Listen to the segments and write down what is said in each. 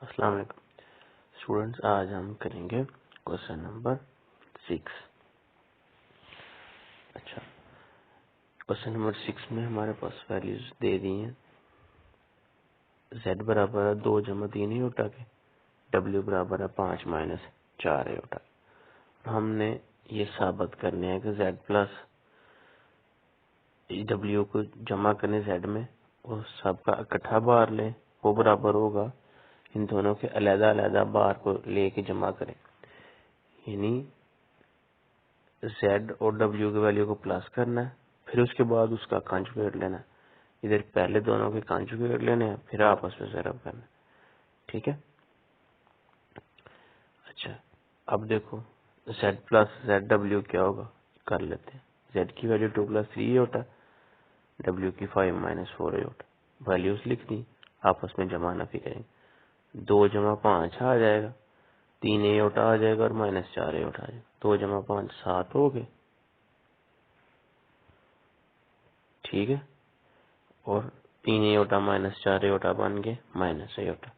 अस्सलाम वालेकुम स्टूडेंट्स, आज हम करेंगे क्वेश्चन नंबर 6। अच्छा, क्वेश्चन नंबर 6 में हमारे पास वैल्यूज दे दी हैं। z बराबर है 2 जमा 3 आयोटा के, w बराबर है 5 माइनस 4 आयोटा। हमने ये साबित करने हैं कि z प्लस w को जमा करने z में और सबका इकट्ठा बार लें, वो बराबर होगा इन दोनों के अलग अलग बार को लेके जमा करें। यानी z और w की वैल्यू को प्लस करना है, फिर उसके बाद उसका कॉन्जुगेट लेना है। इधर पहले दोनों के कॉन्जुगेट लेने हैं, फिर आपस में ज़रब करना है। ठीक है। अच्छा, अब देखो z प्लस जेड डब्ल्यू क्या होगा, कर लेते हैं। z की वैल्यू 2 प्लस 3 होता, w की 5 माइनस 4 होता। वैल्यूज लिख दी, आपस में जमा नफी करेंगे। 2 जमा 5 आ जाएगा, 3 एटा आ जाएगा और माइनस 4 एटा आ जाएगा। 2 जमा 5 7 हो गए। ठीक है, और 3 एटा माइनस 4 एटा बन गए माइनस एटा।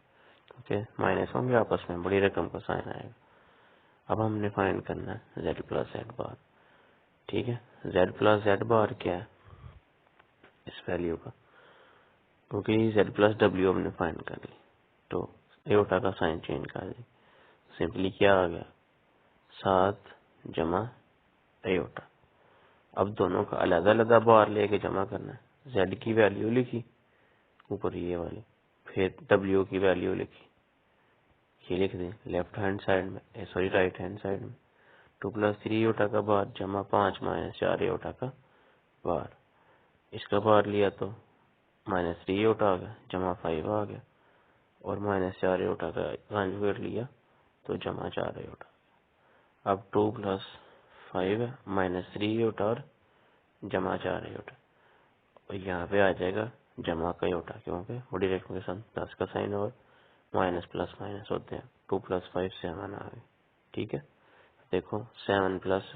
ओके, माइनस होंगे आपस में, बड़ी रकम का साइन आएगा। अब हमने फाइंड करना है z प्लस जेड बार। ठीक है, z प्लस जेड बार क्या है इस वैल्यू का, क्योंकि z प्लस w हमने फाइंड कर ली, तो एटा का साइन चेंज कर दी। सिंपली क्या आ गया, 7 जमा एटा। अब दोनों का अलग अलग बार लेके जमा करना है। z की वैल्यू लिखी ऊपर ये वाली, फिर w की वैल्यू लिखी, ये लिख दें लेफ्ट हैंड साइड में, सॉरी राइट हैंड साइड में। 2 प्लस 3 एटा का बार जमा 5 माइनस 4 एटा का बार। इसका बार लिया तो माइनस 3 एटा आ गया, जमा 5 आ गया, और माइनस 4 एटा का कॉन्जुगेट लिया तो जमा 4 एटा। अब 2 प्लस 5 है, माइनस 3 एटा और जमा 4 एटा, और यहाँ पे आ जाएगा जमा का एटा, क्योंकि बड़ी रकम के साथ 10 का साइन और माइनस प्लस माइनस होते हैं। 2 प्लस 5 7 आ गए। ठीक है, देखो 7 प्लस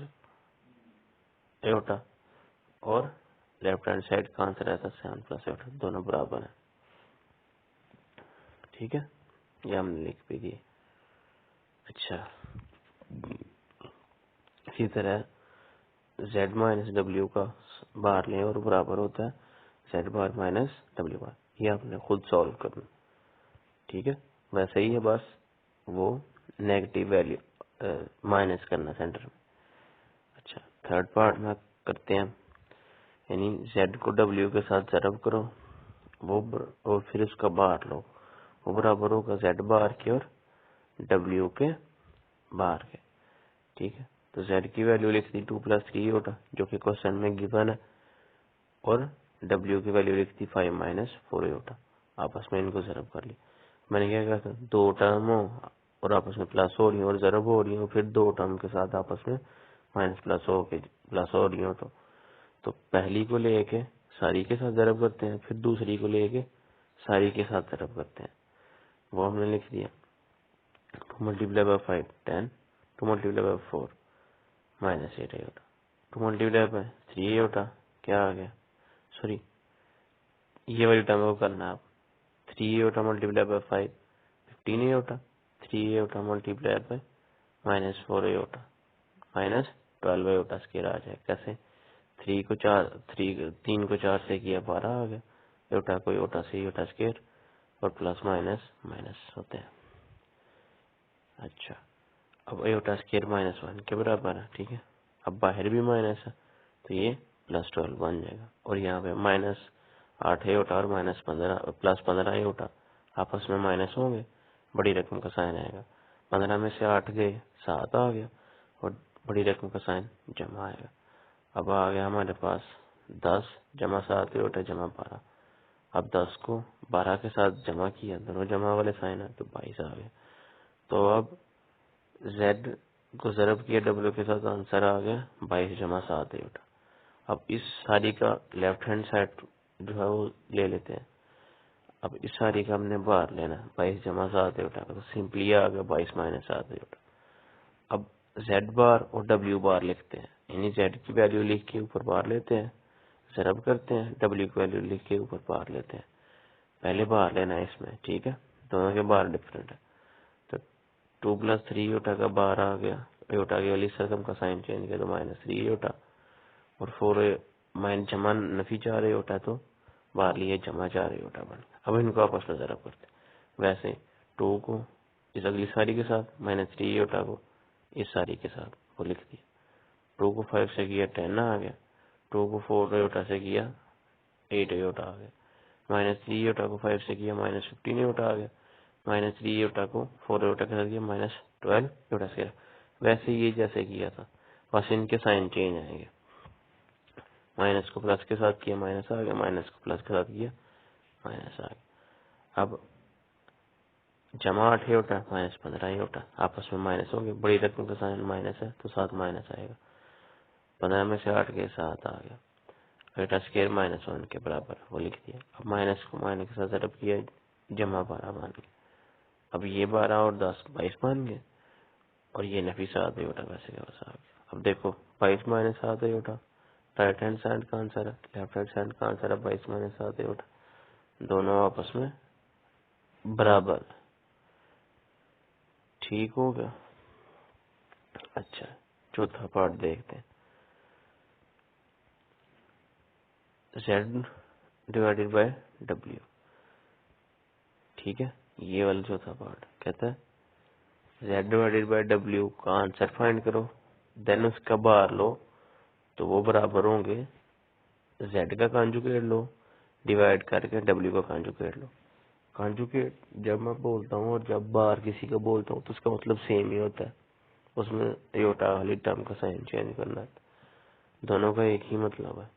एटा, और लेफ्ट हैंड साइड का आंसर रहता है 7 प्लस एटा, दोनों बराबर है। ठीक है, ये हमने लिख भी दिए। अच्छा, इसी तरह z माइनस डब्ल्यू का बार लें और बराबर होता है z बार माइनस डब्ल्यू बार। ये आपने खुद सॉल्व करना। ठीक है, वैसे ही है, बस वो नेगेटिव वैल्यू माइनस करना सेंटर में। अच्छा, थर्ड पार्ट में करते हैं, यानी z को w के साथ ज़रब करो, और फिर उसका बार लो, वो बराबर होगा z बार के और w के बार के। ठीक है, तो z की वैल्यू लिख दी 2 प्लस 3 होता, जो कि क्वेश्चन में गिवन है, और w की वैल्यू लिख दी 5 माइनस 4 होता। आपस में इनको ज़रब कर लिया। मैंने क्या कहा था, 2 टर्म हो और आपस में प्लस हो रही हो और ज़रब हो रही हो, फिर 2 टर्म के साथ आपस में माइनस प्लस हो रही हो, तो पहली को लेके सारी के साथ ज़रब करते हैं, फिर दूसरी को लेके सारी के साथ ज़रब करते हैं। वो हमने लिख दिया 2 multiply by 5 10, 2 multiply by 4 minus 8 Etah, 2 multiply by 3 एटा क्या आ गया, सॉरी ये वाली टर्म को करना है आप। 3 एटा multiply by 5 15 Etah, 3 Etah multiply by minus 4 Etah minus 12 Etah square आ जाए। कैसे, 3 को 4 से किया 12 आ गया, एटा को एटा से एटा स्क्वायर, और प्लस माइनस माइनस होते हैं। अच्छा, अब एटा स्क्वायर माइनस 1 के बराबर है। ठीक है, अब बाहर भी माइनस है, तो ये प्लस 12 बन जाएगा, और यहाँ पे माइनस 8 एटा और माइनस 15 प्लस 15 एटा आपस में माइनस होंगे, बड़ी रकम का साइन आएगा। 15 में से 8 गए 7 आ गया, और बड़ी रकम का साइन जमा आएगा। अब आ गया हमारे पास 10 जमा 7 एटा जमा 12। अब 10 को 12 के साथ जमा किया, दोनों जमा वाले साइन है, तो 22 आ गया। तो अब z को ज़रब किया w के साथ, आंसर आ गया 22 जमा 7 एटा। अब इस सारी का लेफ्ट हैंड साइड जो है वो ले लेते हैं। अब इस सारी का हमने बार लेना है 22 जमा 7 एटा का, तो सिंपली आ गया 22 माइनस 7 एटा। अब z बार और w बार लिखते हैं, यानी z की वैल्यू लिख के ऊपर बार लेते हैं, ज़रब करते हैं, w की वैल्यू लिख के ऊपर बार लेते हैं। पहले बार लेना है इसमें। ठीक है, दोनों के बार डिफरेंट है। तो 2 + 3 योटा का बार आ गया, योटा की वाली सरकम का साइन चेंज किया तो -3 योटा, और 4 माइन जमा नफी 4 योटा तो बाहर लिए जमा 4 योटा बन। अब इनको आपस में जरा करते, वैसे 2 को इस अगली सारी के साथ, -3 योटा को इस सारी के साथ वो लिख दिया। 2 को 5 से किया 10 आ गया, 2 को 4 योटा से किया 8 योटा आ गया, -3 योटा को 5 से किया -15 योटा आ गया, -3 योटा को 4 योटा के साथ किया -12 योटा से। वैसे ये जैसे किया था, बस इनके साइन चेंज आएंगे। माइनस को प्लस के साथ किया माइनस आ गया, माइनस को प्लस के साथ किया माइनस आ गया। अब जमा 8 योटा -15 योटा, आपस में माइनस होंगे, बड़ी रकम का साइन माइनस है तो साथ माइनस आएगा। 15 में से 8 के 7 आ गया, बेटा स्केयर -1 के बराबर वो लिख दिया। अब माइनस को माइनस के साथ सेटअप किया, जमा 12 मान गया। अब ये 12 और 10 22 मान गए, और ये नफी 7 योटा वैसे का वैसा आ गया। अब देखो 22 - 7 योटा राइट हैंड साइड का आंसर है, लेफ्ट हैंड साइड का आंसर है 22 - 7 योटा, दोनों आपस में बराबर। ठीक हो गया। अच्छा, चौथा पार्ट देखते हैं। Z divided by W। ठीक है, ये वाला चौथा पार्ट कहता है Z डिवाइडेड बाय W का आंसर फाइंड करो, देन उसका बार लो तो वो बराबर होंगे Z का कॉन्जुगेट लो डिवाइड करके W का कॉन्जुगेट लो। कॉन्जुगेट जब मैं बोलता हूँ और जब बार किसी का बोलता हूँ तो उसका मतलब सेम ही होता है, उसमें योटा वाली टर्म का साइन चेंज करना है, दोनों का एक ही मतलब है।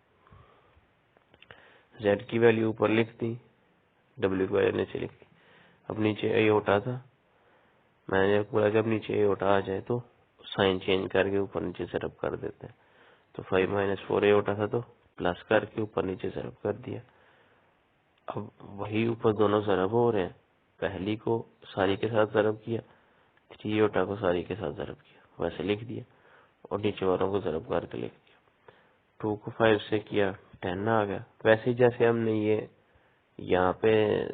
Z की वैल्यू ऊपर लिख दी, W की वैल्यू नीचे लिख दी। अब नीचे योटा था, मैंने बोला जब नीचे योटा आ जाए तो साइन चेंज करके ऊपर नीचे सेटअप कर देते हैं। तो 5 - 4 योटा था तो प्लस करके ऊपर नीचे सेटअप कर दिया। अब वही ऊपर दोनों सेटअप हो रहे हैं, पहली को सारी के साथ सेटअप किया, 3 योटा को सारी के सेटअप किया वैसे लिख दिया, और नीचे वालों को सेटअप करके लिख दिया। 2 को 5 से किया 10 आ गया, वैसे ही जैसे हमने ये यहाँ पे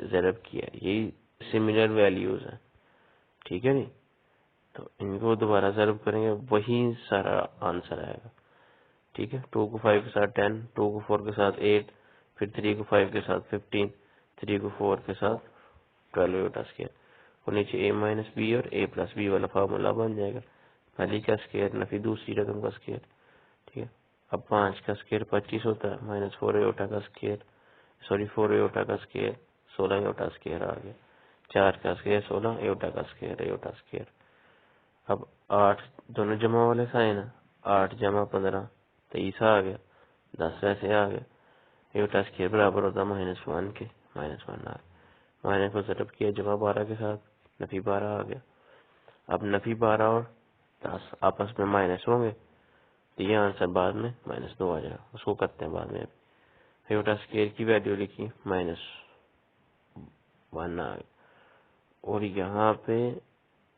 सेटअप किया, यही सिमिलर वैल्यूज है। ठीक है नहीं, तो इनको दोबारा सेटअप करेंगे वही सारा आंसर आएगा। ठीक है, 2 को 5 के साथ 10, 2 को 4 के साथ 8, फिर 3 को 5 के साथ 15, 3 को 4 के साथ 12 योटा स्केयर, और नीचे a - b और a + b वाला फार्मूला बन जाएगा। पहली का स्केयर नफी दूसरी रकम का स्केयर। ठीक है, अब 5 का स्केयर 25 होता है, -4 योटा का स्केयर, सॉरी 4 योटा का स्केयर 16 योटा स्केयर आ गया, 4 का स्केयर 16 योटा का स्केयर योटा स्केयर। अब 8 दोनों जमा वाले साइन है, 8 जमा 15 23 आ गया, 10 वैसे आ गया, योटा स्केयर बराबर होता -1 के, -1 आ गया। माइनस को सेटअप किया जमा 12 के साथ, नफी 12 आ गया। अब नफी 12 और 10 आपस में माइनस होंगे तो ये आंसर बाद में -2 आ जाएगा, उसको करते हैं बाद में। योटा स्केयर की वैल्यू लिखी -1 आ गया, और यहाँ पे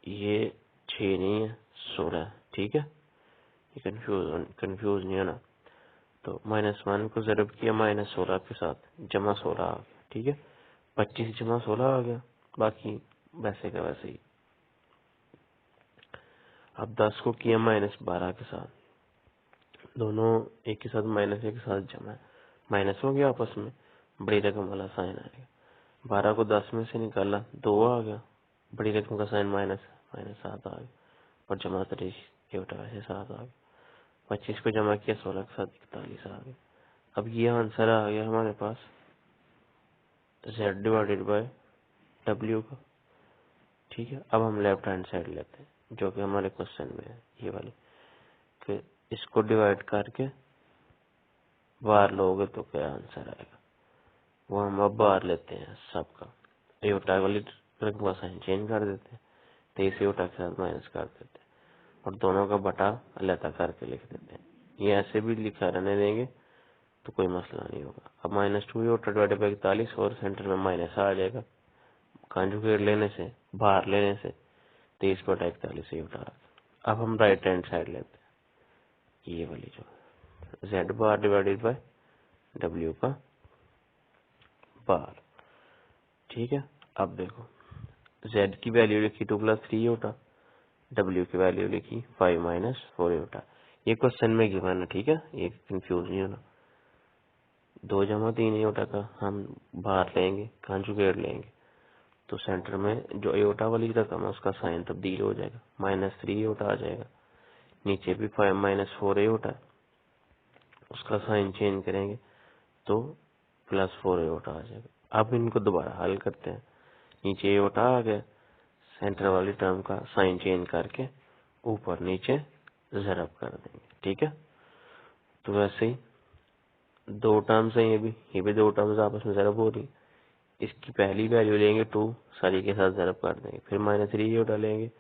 ये 6 नहीं है 16 है। ठीक है, ये कंफ्यूज नहीं होना। तो -1 को सेटअप किया -16 के साथ, जमा 16 आ गया। ठीक है, 25 जमा 16 आ गया, बाकी वैसे का वैसे ही। अब 10 को किया -12 के साथ, दोनों एक के साथ -1 के साथ जमा है, माइनस हो गया आपस में, बड़ी रकम वाला साइन आएगा। 12 को 10 में से निकाला 2 आ गया, बड़ी रकम का साइन -7 आ गया, और जमा 23 योटा वैसे 7 आ गया। 25 को जमा किया 16 के साथ 41 आ गया। अब ये आंसर आ गया हमारे पास Z डिवाइडेड बाय W का। ठीक है, अब हम लेफ्ट हैंड साइड लेते हैं जो कि हमारे क्वेश्चन में है, ये वाली, कि इसको डिवाइड करके बार लोगे तो क्या आंसर आएगा, वो हम अब बार लेते हैं सबका। योटा वाली रकम का साइन चेंज कर देते हैं, 23 योटा के साथ माइनस कर देते हैं, और दोनों का बटा अलग करके लिख देते हैं। ये ऐसे भी लिखा रहने देंगे तो कोई मसला नहीं होगा। अब -2 योटा डिवाइडेड बाय 41, और सेंटर में माइनस आ जाएगा, कॉन्जुगेट लेने से, बाहर लेने से 23/41 योटा आ गया। अब हम राइट हैंड साइड लेते हैं, ये वाली जो Z bar divided by W का बार। ठीक है, अब देखो जेड की वैल्यू लिखी 2+3 होता, डब्ल्यू की वैल्यू लिखी 5 - 4 होता। ये क्वेश्चन में गिवन है, ठीक है, ये कंफ्यूज नहीं होना। 2 × 3 एयोटा का हम बाहर लेंगे, कॉन्जुगेट लेंगे, तो सेंटर में जो एयोटा वाली रकम है उसका साइन तब्दील हो जाएगा, -3 एयोटा आ जाएगा। नीचे भी 5 - 4 एयोटा है, उसका साइन चेंज करेंगे तो +4 एयोटा आ जाएगा। अब इनको दोबारा हल करते हैं। नीचे एयोटा आ गया, सेंटर वाली टर्म का साइन चेंज करके ऊपर नीचे ज़रब कर देंगे, ठीक है। तो वैसे ही 2 टर्म्स हैं, ये भी 2 टर्म्स आपस में ज़रब हो रही। इसकी पहली वैल्यू लेंगे 2, सारी के साथ ज़रब कर देंगे, फिर -3 एयोटा लेंगे,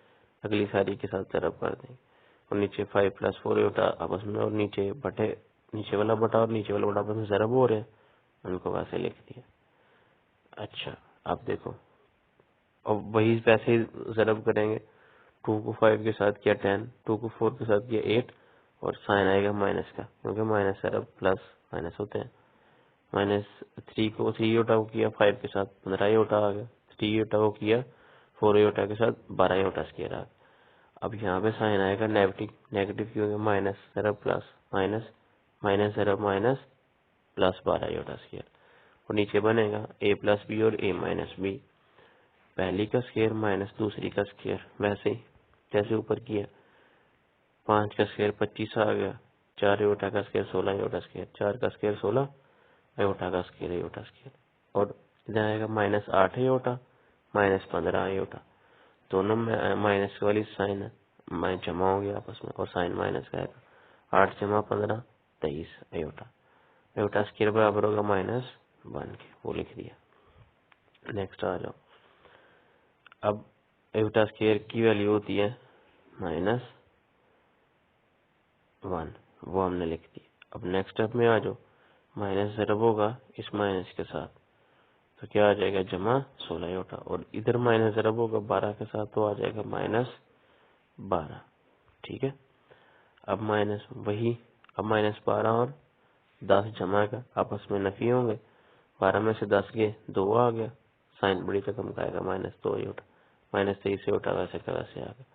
अगली सारी के साथ ज़रब कर देंगे, और नीचे 5 + 4 एयोटा आपस में, और नीचे वाला बटा और नीचे वाला बटा आपस में ज़रब हो रहे हैं, उनको वैसे लिख दिया। अच्छा, अब देखो, अब वही वैसे ही ज़रब करेंगे। 2 को 5 के साथ किया 10, 2 को 4 के साथ किया 8, और साइन आएगा माइनस का, क्योंकि माइनस ज़रब प्लस माइनस होते हैं। -3 को 3 एयोटा को किया 5 के साथ 15 एयोटा आ गया, 3 एयोटा को किया 4 एयोटा के साथ 12 एयोटा स्क्वायर आ गया। अब यहाँ पे साइन आएगा नेगेटिव, नेगेटिव क्योंकि माइनस ज़रब प्लस माइनस, माइनस ज़रब माइनस, प्लस 12 एयोटा स्क्वायर, और नीचे बनेगा a+b और a-b, पहली का स्क्वायर माइनस दूसरी का स्क्वायर, वैसे ही जैसे ऊपर किया। 5 का स्क्वायर 25 आ गया, 4 एयोटा का स्क्वायर 16 एयोटा स्क्वायर, 4 का स्क्वायर 16 एयोटा का स्क्वायर, एयोटा स्क्वायर, और इधर आएगा -8 एयोटा, -15 एयोटा, दोनों में माइनस वाली साइन है, जमा हो गया आपस में, और साइन माइनस का आएगा। 8 × 15 23 एयोटा, एयोटा स्क्वायर बराबर होगा -1 के, वो लिख दिया। नेक्स्ट आ जाओ। अब एयोटा स्क्वायर की वैल्यू होती है -1, वो हमने लिख दी। अब नेक्स्ट स्टेप में आ जाओ, माइनस ज़रब होगा इस माइनस के साथ, तो क्या आ जाएगा, जमा 16 एयोटा, और इधर माइनस ज़रब होगा 12 के साथ, तो आ जाएगा -12, ठीक है। अब माइनस वही, अब -12 और 10 जमा का आपस में नफी होंगे, 12 में से 10 गए, 2 आ गया, साइन बड़ी रकम का आएगा -2 एयोटा, -23 एयोटा वैसे का वैसे आ गया।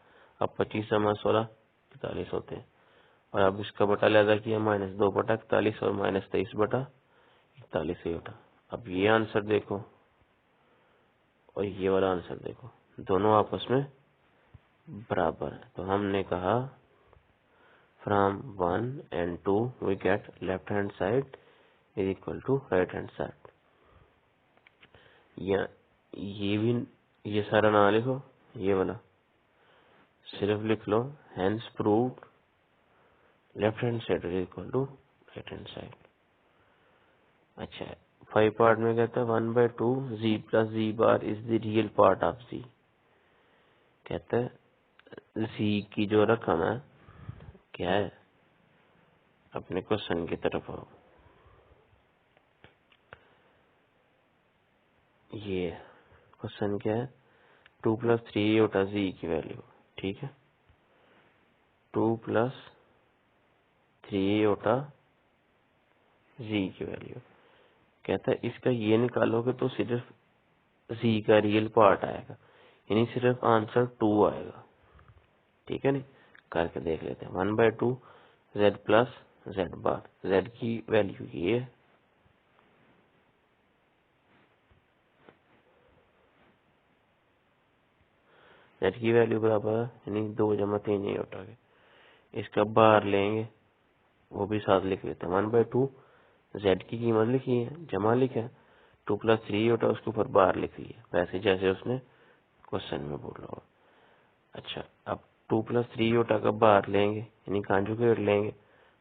अब 25 जमा 16 41 होते हैं, और अब इसका बटा लगा किया -2 बटा 41 और -23 बटा 41 एयोटा। अब ये आंसर देखो और ये वाला आंसर देखो, दोनों आपस में बराबर है, तो हमने कहा from 1 and 2 we get left hand side is equal to right hand side. या ये भी, ये सारा ना लिखो, ये वाला सिर्फ लिख लो, hence proved left hand side is equal to right hand side. अच्छा, 5 पार्ट में कहता है 1/2 z + z bar is the real part of z। कहता है z की जो रकम है क्या है, अपने क्वेश्चन की तरफ आओ। ये क्वेश्चन क्या है, 2+3 एयोटा z की वैल्यू, ठीक है, 2+3 एयोटा z की वैल्यू। कहता है इसका ये निकालोगे तो सिर्फ z का रियल पार्ट आएगा, यानी सिर्फ आंसर 2 आएगा, ठीक है। नहीं करके देख लेते हैं। 1/2 z प्लस z बार, z की वैल्यू ये है, z की वैल्यू बराबर है यानी 2 × 3 एयोटा के, इसका बार लेंगे वो भी साथ लिख लेते हैं। 1/2 z की कीमत लिखी है, जमा लिखा है, 2+3 एयोटा उसके ऊपर बार लिख लिया, वैसे जैसे उसने क्वेश्चन में बोला हुआ। अच्छा, अब 2+3 एयोटा का बार लेंगे यानी कॉन्जुगेट लेंगे,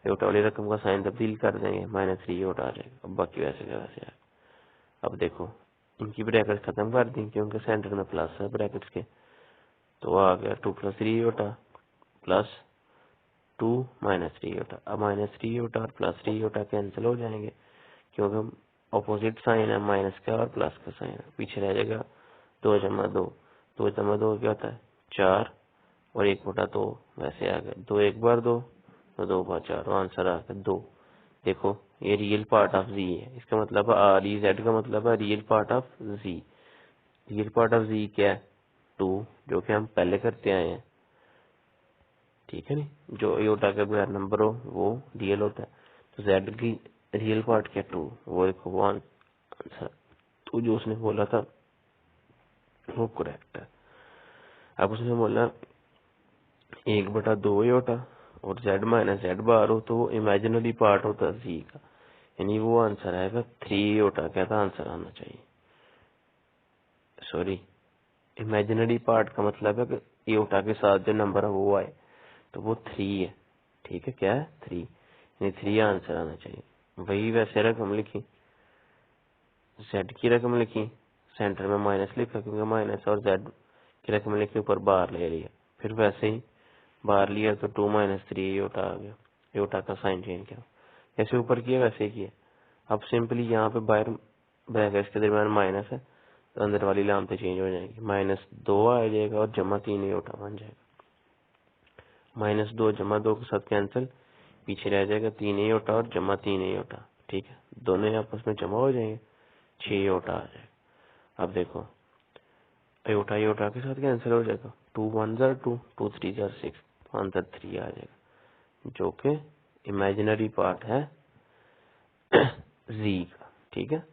एयोटा वाली रकम का साइन तब्दील कर देंगे, -3 एयोटा आ जाएगा। अब बाकी वैसे का वैसे आएगा। अब देखो इनकी ब्रैकेट खत्म कर दी क्योंकि सेंटर में प्लस है ब्रैकेट्स के, तो आ गया 2+3 एयोटा प्लस 2 -3 एयोटा। अब -3 एयोटा और +3 एयोटा कैंसिल हो जाएंगे क्योंकि अपोजिट साइन है, माइनस का और प्लस का साइन है। पीछे रह जाएगा 2 × 2, 2 × 2 क्या होता है 4, और 1/2 वैसे आ गया, 2 एक बार 2, तो 2 बार 4, आंसर आ गया 2। देखो ये रियल पार्ट ऑफ जी है, इसका मतलब z का मतलब है real part of Z. Real part of Z क्या है, 2 जो कि हम पहले करते आए हैं, ठीक है नहीं। जो आयोटा के बगैर नंबर हो वो रियल होता है, तो जेड की रियल पार्ट क्या 2, वो देखो वो आंसर। तो जो उसने बोला था वो करेक्ट है। अब उसने बोला 1/2 आयोटा और जेड माइनस जेड बार हो तो वो इमेजिनरी पार्ट होता है जी का, यानी वो आंसर आएगा 3 आयोटा। क्या था आंसर आना चाहिए, सॉरी इमेजिनरी पार्ट का मतलब है कि आयोटा के साथ जो नंबर है वो आए, तो वो 3 है, ठीक है। क्या है 3, यानी 3 आंसर आना चाहिए। वही वैसे रकम लिखी, जेड की रकम लिखी, सेंटर में माइनस लिखा क्योंकि माइनस, और जेड की रकम लिखी, ऊपर बार ले लिया, फिर वैसे ही बार लिया तो 2 - 3 आयोटा आ गया। आयोटा का साइन चेंज किया, जैसे ऊपर किया वैसे किया। अब सिंपली यहाँ पे बाहर ब्रैकेट्स के दरमियान माइनस है तो अंदर वाली लामतें चेंज हो जाएंगी, -2 आ जाएगा और जमा 3 आयोटा बन जाएगा। -2 जमा 2 के साथ कैंसिल, पीछे रह जाएगा 3 आयोटा और जमा 3 आयोटा, ठीक है। दोनों आपस में जमा हो जाएंगे, 6 आयोटा आ जाएगा। अब देखो आयोटा आयोटा के साथ कैंसिल हो जाएगा, 2 × 1 = 2, 2 × 3 = 6, तो आंसर 3 आ जाएगा, जो कि इमेजिनरी पार्ट है जी का, ठीक है।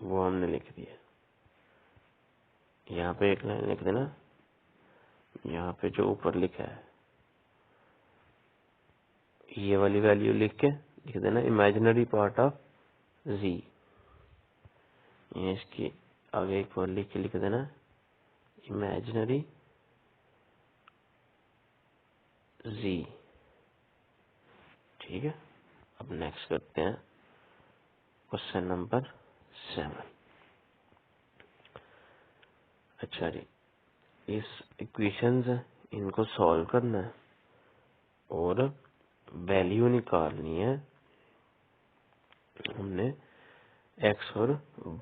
वो हमने लिख दिया। यहाँ पे एक लाइन लिख देना, यहाँ पे जो ऊपर लिखा है ये वाली वैल्यू लिख के लिख देना इमेजिनरी पार्ट ऑफ जी। ये इसकी आगे एक बार लिख देना इमेजिनरी जी, ठीक है। अब नेक्स्ट करते हैं क्वेश्चन नंबर 7। अच्छा जी, इस इक्वेशंस है इनको सॉल्व करना है और वैल्यू निकालनी है हमने एक्स और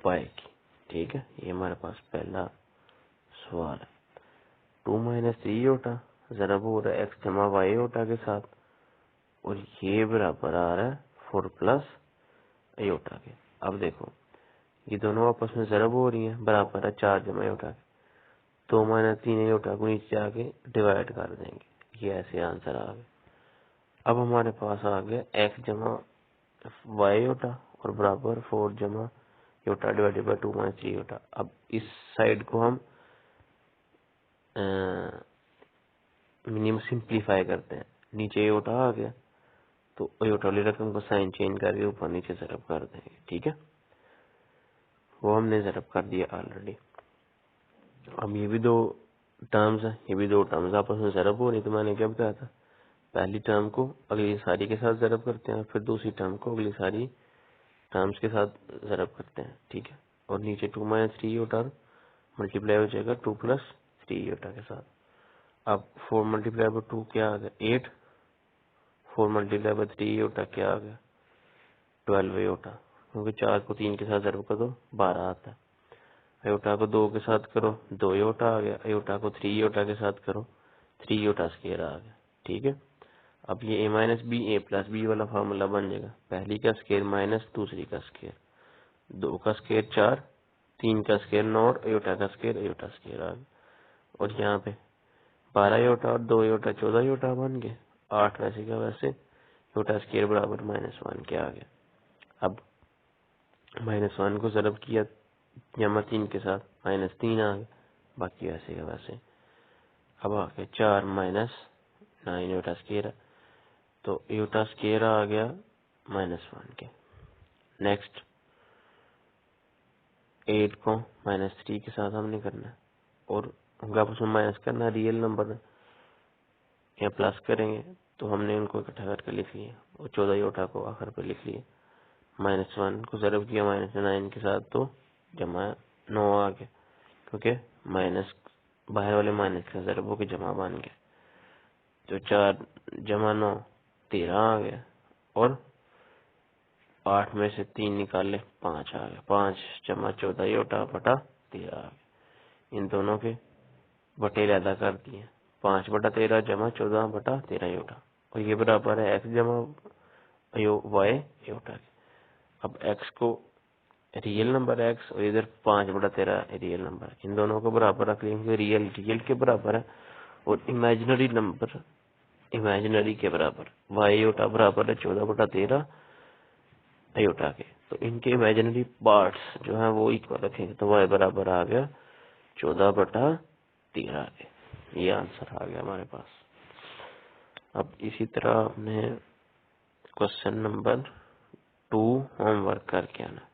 वाई की, ठीक है। ये हमारे पास पहला सवाल है। 2 - 3 आयोटा जरब हो रहा है एक्स जमा वाई आयोटा के साथ, और ये बराबर आ रहा है 4 + आयोटा के। अब देखो ये दोनों आपस में जरब हो रही है, बराबर है 4 जमा आयोटा के, 2 - 3 आयोटा को नीचे आके डिवाइड कर देंगे, ये ऐसे आंसर आ गया। अब हमारे पास आ गया एक्स जमा वाई आयोटा और बराबर 4 जमा आयोटा डिवाइडेड बाय 2 - 3 आयोटा। अब इस साइड को हम मिनिमम सिंप्लीफाई करते हैं, नीचे आयोटा आ गया तो आयोटा वाली रकम को साइन चेंज करके ऊपर नीचे ज़रब कर देंगे, ठीक है। वो हमने ज़रब कर दिया ऑलरेडी। अब ये भी 2 टर्म्स है, ये भी 2 टर्म्स आपस में ज़रब हो रही, तो मैंने क्या बताया था, पहली टर्म को अगली सारी के साथ ज़रब करते हैं, फिर दूसरी टर्म को अगली सारी टर्म्स के साथ ज़रब करते हैं, ठीक है। और नीचे 2 - 3 आयोटा मल्टीप्लाई हो जाएगा 2 + 3 आयोटा के साथ। अब 4 × 2 क्या आ गया 8, 4 × 3 आयोटा क्या आ गया 12 आयोटा, क्योंकि 4 को 3 के साथ ज़रब कर दो 12 आता है। आयोटा को 2 के साथ करो 2 आयोटा आ गया, आयोटा को 3 आयोटा के साथ करो 3 आयोटा स्क्वायर आ गया, ठीक है। अब ये a - b a + b वाला फार्मूला बन जाएगा, पहली का स्क्वायर माइनस दूसरी का स्क्वायर, 2 का स्क्वायर 4, 3 का स्क्वायर 9, आयोटा का स्क्वायर आयोटा स्क्वायर आ गया। और यहाँ पे 12 आयोटा और 2 आयोटा 14 आयोटा बन गए, 8 वैसे का वैसे, आयोटा स्क्वायर बराबर -1 क्या आ गया। अब -1 को ज़रब किया जमा 3 के साथ, -3 आ गया, बाकी वैसे का वैसे। अब आ गया 4 - 9 आयोटा स्क्वायर, तो आयोटा स्क्वायर आ गया -1 के। नेक्स्ट 8 को -3 के साथ हमने करना है और आपस में माइनस करना, रियल नंबर या प्लस करेंगे तो हमने उनको इकट्ठा करके लिख लिया और 14 आयोटा को आखिर पे लिख लिया। -1 को ज़रब किया -9 के साथ तो जमा 9 आ गया, क्योंकि माइनस बाहर वाले माइनस का ज़रब हो के जमा बन गया, तो 4 जमा 9 13 आ गया, और 8 में से 3 निकाल ले 5 आ गया, 5 जमा 14 आयोटा बटा 13 आ गया। इन दोनों के बटे अदा कर दिए, 5/13 जमा 14/13 आयोटा, और ये बराबर है एक्स जमा वाई आयोटा के। अब एक्स को रियल नंबर एक्स और इधर 5/13 रियल नंबर, इन दोनों को बराबर रख लेंगे। रियल रियल के बराबर है और इमेजिनरी नंबर इमेजिनरी के बराबर। वाई अयोटा बराबर है 14/13 अयोटा के, तो इनके इमेजिनरी पार्ट्स जो है वो इक्वल रखेंगे, तो वाई बराबर आ गया 14/13 के। ये आंसर आ गया हमारे पास। अब इसी तरह हमने क्वेश्चन नंबर 2 होमवर्क करके आना।